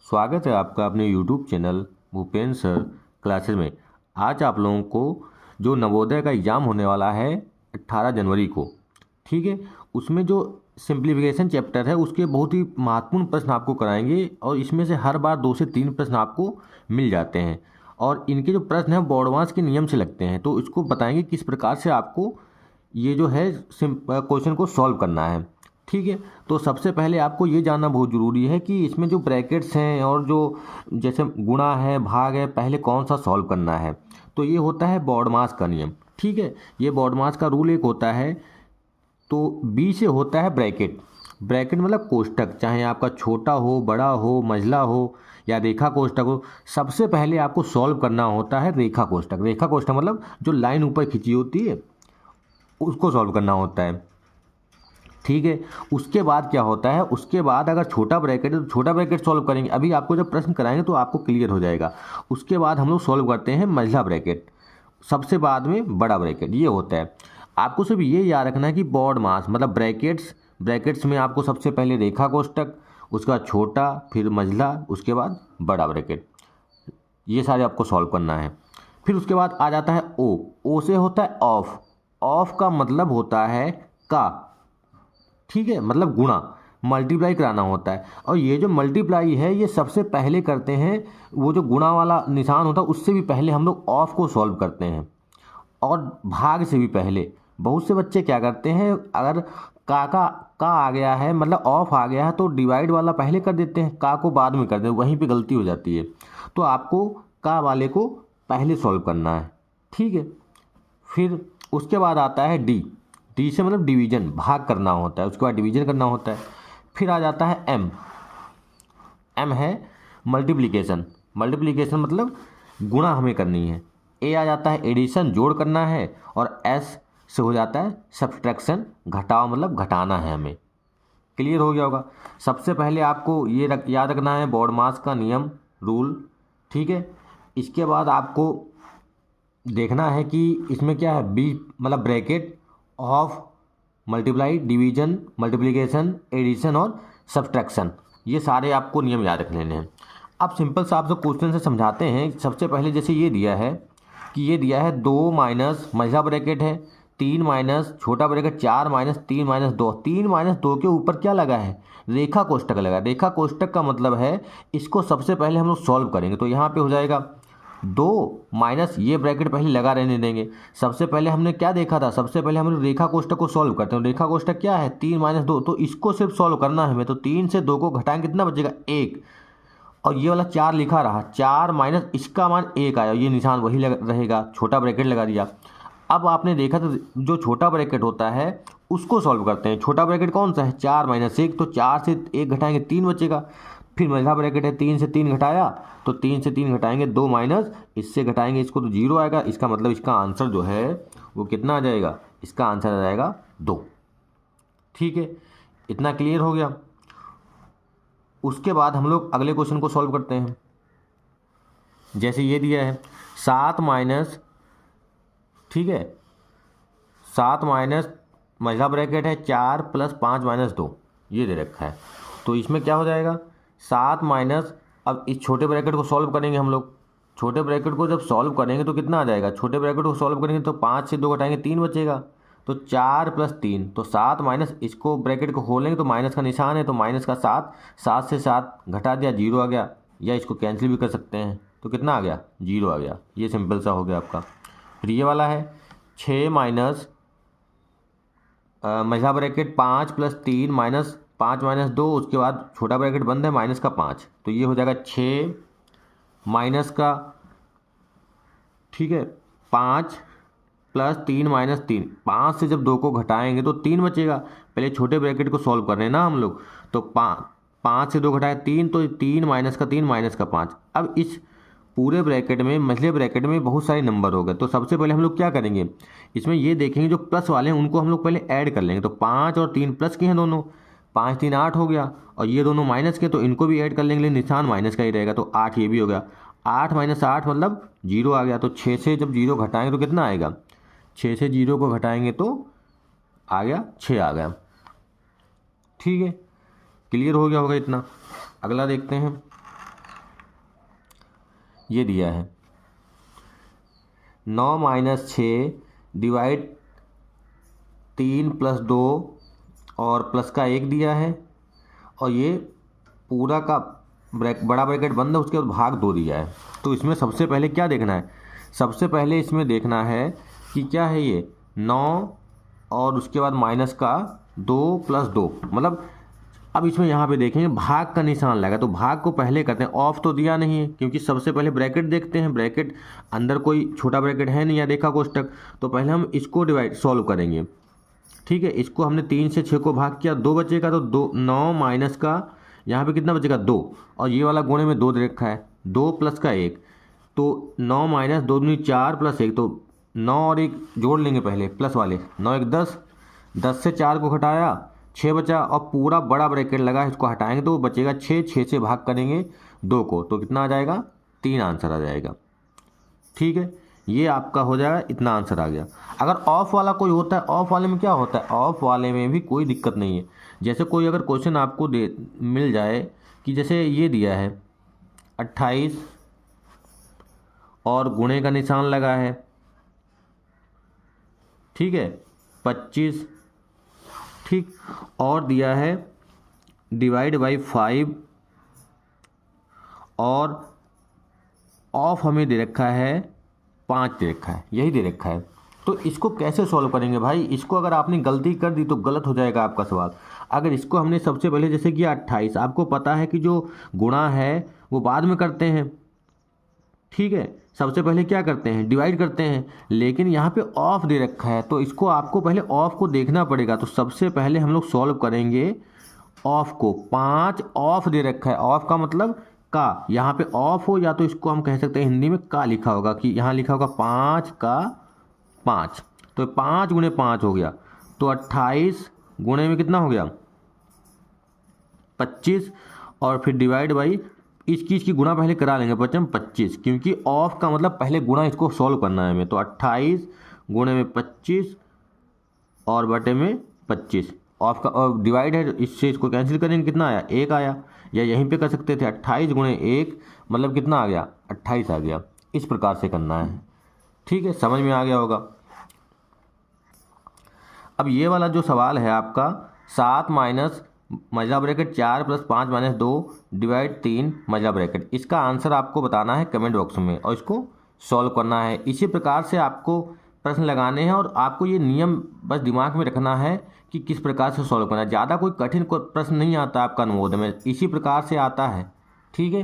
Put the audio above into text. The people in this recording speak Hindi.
स्वागत है आपका अपने YouTube channel Bhupendra sir classes में। आज आप लोगों को जो नवोदय का एग्ज़ाम होने वाला है 18 जनवरी को, ठीक है, उसमें जो सिंप्लीफिकेशन चैप्टर है उसके बहुत ही महत्वपूर्ण प्रश्न आपको कराएंगे और इसमें से हर बार 2 से 3 प्रश्न आपको मिल जाते हैं और इनके जो प्रश्न हैं बोर्डवांस के नियम से लगते हैं। तो इसको बताएंगे किस प्रकार से आपको ये जो है क्वेश्चन को सॉल्व करना है, ठीक है। तो सबसे पहले आपको ये जानना बहुत ज़रूरी है कि इसमें जो ब्रैकेट्स हैं और जो जैसे गुणा है भाग है, पहले कौन सा सॉल्व करना है। तो ये होता है बॉडमास का नियम, ठीक है। ये बॉडमास का रूल एक होता है। तो बी से होता है ब्रैकेट। ब्रैकेट मतलब कोष्टक, चाहे आपका छोटा हो, बड़ा हो, मंझला हो या रेखा कोष्टक हो। सबसे पहले आपको सॉल्व करना होता है रेखा कोष्टक। रेखा कोष्टक मतलब जो लाइन ऊपर खींची होती है उसको सॉल्व करना होता है, ठीक है। उसके बाद क्या होता है, उसके बाद अगर छोटा ब्रैकेट है तो छोटा ब्रैकेट सॉल्व करेंगे। अभी आपको जब प्रश्न कराएंगे तो आपको क्लियर हो जाएगा। उसके बाद हम लोग सॉल्व करते हैं मंझला ब्रैकेट, सबसे बाद में बड़ा ब्रैकेट, ये होता है। आपको सिर्फ ये याद रखना है कि बॉडमास मतलब ब्रैकेट्स में आपको सबसे पहले रेखा कोष्टक, उसके बाद छोटा, फिर मंझला, उसके बाद बड़ा ब्रैकेट, ये सारे आपको सॉल्व करना है। फिर उसके बाद आ जाता है ओ। ओ से होता है ऑफ। ऑफ का मतलब होता है का, ठीक है, मतलब गुणा, मल्टीप्लाई कराना होता है। और ये जो मल्टीप्लाई है ये सबसे पहले करते हैं, वो जो गुणा वाला निशान होता है उससे भी पहले हम लोग ऑफ को सॉल्व करते हैं और भाग से भी पहले। बहुत से बच्चे क्या करते हैं, अगर का आ गया है मतलब ऑफ आ गया है तो डिवाइड वाला पहले कर देते हैं, का को बाद में कर देते हैं, वहीं पे गलती हो जाती है। तो आपको का वाले को पहले सॉल्व करना है, ठीक है। फिर उसके बाद आता है डी। डी से मतलब डिवीजन, भाग करना होता है, उसके बाद डिवीजन करना होता है। फिर आ जाता है एम। एम है मल्टीप्लिकेशन। मल्टीप्लिकेशन मतलब गुणा हमें करनी है। ए आ जाता है एडिशन, जोड़ करना है। और एस से हो जाता है सब्सट्रैक्शन, घटाव मतलब घटाना है हमें। क्लियर हो गया होगा। सबसे पहले आपको ये याद रखना है बॉडमास का नियम, रूल, ठीक है। इसके बाद आपको देखना है कि इसमें क्या है, बी मतलब bracket, of, multiply, division, multiplication, addition और सब्सट्रैक्शन, ये सारे आपको नियम याद रख लेने हैं। अब सिंपल सा आपसे क्वेश्चन से समझाते हैं। सबसे पहले जैसे ये दिया है कि ये दिया है 2 माइनस मंझला ब्रैकेट है, 3 माइनस छोटा ब्रैकेट, 4 माइनस 3 माइनस 2। 3 माइनस 2 के ऊपर क्या लगा है, रेखा कोष्टक लगा। रेखा कोष्टक का मतलब है इसको सबसे पहले हम लोग सॉल्व करेंगे। तो यहाँ पे हो जाएगा 2 माइनस, ये ब्रैकेट पहले लगा रहने देंगे। सबसे पहले हमने क्या देखा था, सबसे पहले हम लोग रेखा कोष्टक को सॉल्व करते हैं। रेखा कोष्टक क्या है, 3 माइनस 2, तो इसको सिर्फ सॉल्व करना है हमें। तो 3 से 2 को घटाएंगे, कितना बचेगा, 1। और ये वाला 4 लिखा रहा, 4 माइनस इसका मान 1 आया, ये निशान वही रहेगा, छोटा ब्रैकेट लगा दिया। अब आपने देखा तो जो छोटा ब्रैकेट होता है उसको सॉल्व करते हैं। छोटा ब्रैकेट कौन सा है, 4 माइनस 1, तो 4 से 1 घटाएंगे 3 बचेगा। फिर मंझला ब्रैकेट है, 3 से 3 घटाया तो 3 से 3 घटाएंगे 2 माइनस इससे घटाएंगे इसको तो 0 आएगा। इसका मतलब इसका आंसर जो है वो कितना आ जाएगा, इसका आंसर आ जाएगा 2, ठीक है। इतना क्लियर हो गया। उसके बाद हम लोग अगले क्वेश्चन को सॉल्व करते हैं। जैसे ये दिया है 7 माइनस, ठीक है, 7 माइनस मंझला ब्रैकेट है 4 प्लस 5 माइनस 2, ये दे रखा है। तो इसमें क्या हो जाएगा, 7 माइनस, अब इस छोटे ब्रैकेट को सॉल्व करेंगे हम लोग। छोटे ब्रैकेट को जब सॉल्व करेंगे तो कितना आ जाएगा, छोटे ब्रैकेट को सॉल्व करेंगे तो 5 से 2 घटाएंगे 3 बचेगा। तो 4 प्लस 3, तो 7 माइनस, इसको ब्रैकेट को खोलेंगे तो माइनस का निशान है तो माइनस का 7, 7 से 7 घटा दिया 0 आ गया, या इसको कैंसिल भी कर सकते हैं तो कितना आ गया, 0 आ गया। ये सिंपल सा हो गया आपका। फिर ये वाला है 6 माइनस मंझला ब्रैकेट 5 प्लस 3 माइनस 5 माइनस 2, उसके बाद छोटा ब्रैकेट बंद है माइनस का 5, तो ये हो जाएगा 6 माइनस का, ठीक है, 5 प्लस 3 माइनस 3। 5 से जब 2 को घटाएंगे तो 3 बचेगा। पहले छोटे ब्रैकेट को सॉल्व कर रहे हैं ना हम लोग, तो 5 से 2 घटाए 3, तो 3 माइनस का 3 माइनस का 5। अब इस पूरे ब्रैकेट में, मंझले ब्रैकेट में बहुत सारे नंबर हो गए। तो सबसे पहले हम लोग क्या करेंगे, इसमें ये देखेंगे जो प्लस वाले हैं उनको हम लोग पहले ऐड कर लेंगे। तो 5 और 3 प्लस के हैं दोनों, 5 3 8 हो गया, और ये दोनों माइनस के तो इनको भी ऐड कर लेंगे, निशान माइनस का ही रहेगा, तो 8 ये भी हो गया। 8 माइनस 8 मतलब 0 आ गया। तो 6 से जब 0 घटाएंगे तो कितना आएगा, 6 से 0 को घटाएंगे तो आ गया 6 आ गया, ठीक है। क्लियर हो गया होगा इतना। अगला देखते हैं। ये दिया है 9 माइनस 6 डिवाइड 3 प्लस 2 और प्लस का 1 दिया है, और ये पूरा का बड़ा ब्रैकेट बंद है, उसके बाद भाग 2 दिया है। तो इसमें सबसे पहले क्या देखना है, सबसे पहले इसमें देखना है कि क्या है ये 9 और उसके बाद माइनस का 2 प्लस 2, मतलब अब इसमें यहाँ पे देखेंगे भाग का निशान लगा, तो भाग को पहले करते हैं। ऑफ तो दिया नहीं है क्योंकि सबसे पहले ब्रैकेट देखते हैं, ब्रैकेट अंदर कोई छोटा ब्रैकेट है नहीं या रेखा कोष्टक, तो पहले हम इसको डिवाइड सॉल्व करेंगे। ठीक है, इसको हमने 3 से 6 को भाग किया, 2 बचेगा, तो 2 9 माइनस का यहाँ पे कितना बचेगा 2, और ये वाला गुणे में 2 दे रखा है, 2 प्लस का 1, तो 9 माइनस 2 दूनी 4 प्लस 1, तो 9 और 1 जोड़ लेंगे पहले प्लस वाले, 9 1 10, 10 से 4 को हटाया 6 बचा, और पूरा बड़ा ब्रैकेट लगा है, इसको हटाएंगे तो बचेगा 6, 6 से भाग करेंगे 2 को, तो कितना आ जाएगा 3 आंसर आ जाएगा। ठीक है, ये आपका हो जाएगा, इतना आंसर आ गया। अगर ऑफ वाला कोई होता है, ऑफ वाले में क्या होता है, ऑफ वाले में भी कोई दिक्कत नहीं है। जैसे कोई अगर क्वेश्चन आपको मिल जाए कि जैसे ये दिया है 28 और गुणे का निशान लगा है, ठीक है 25, ठीक, और दिया है डिवाइड बाई 5, और ऑफ हमें दे रखा है 5 दे रखा है, यही दे रखा है। तो इसको कैसे सॉल्व करेंगे भाई, इसको अगर आपने गलती कर दी तो गलत हो जाएगा आपका सवाल। अगर इसको हमने सबसे पहले जैसे किया 28, आपको पता है कि जो गुणा है वो बाद में करते हैं, ठीक है, सबसे पहले क्या करते हैं डिवाइड करते हैं, लेकिन यहाँ पे ऑफ दे रखा है, तो इसको आपको पहले ऑफ को देखना पड़ेगा। तो सबसे पहले हम लोग सॉल्व करेंगे ऑफ को, 5 ऑफ दे रखा है, ऑफ का मतलब का, यहाँ पे ऑफ हो, या तो इसको हम कह सकते हैं हिंदी में का लिखा होगा, कि यहाँ लिखा होगा 5 का 5, तो 5 गुणे 5 हो गया, तो 28 गुणे में कितना हो गया 25, और फिर डिवाइड बाई इसकी गुणा पहले करा लेंगे, 25, क्योंकि ऑफ का मतलब पहले गुणा इसको सॉल्व करना है हमें, तो 28 गुणे में 25 और बटे में 25, ऑफ का और डिवाइड है, इससे इसको कैंसिल करेंगे, कितना आया 1 आया, या यहीं पे कर सकते थे 28 गुणे 1 मतलब कितना आ गया 28 आ गया। इस प्रकार से करना है, ठीक है, समझ में आ गया होगा। अब ये वाला जो सवाल है आपका 7 माइनस मजा ब्रैकेट 4 प्लस 5 माइनस 2 डिवाइड 3 मजा ब्रैकेट, इसका आंसर आपको बताना है कमेंट बॉक्स में, और इसको सॉल्व करना है। इसी प्रकार से आपको प्रश्न लगाने हैं, और आपको ये नियम बस दिमाग में रखना है कि किस प्रकार से सॉल्व करना है। ज़्यादा कोई कठिन प्रश्न नहीं आता आपका नवोदय में, इसी प्रकार से आता है, ठीक है।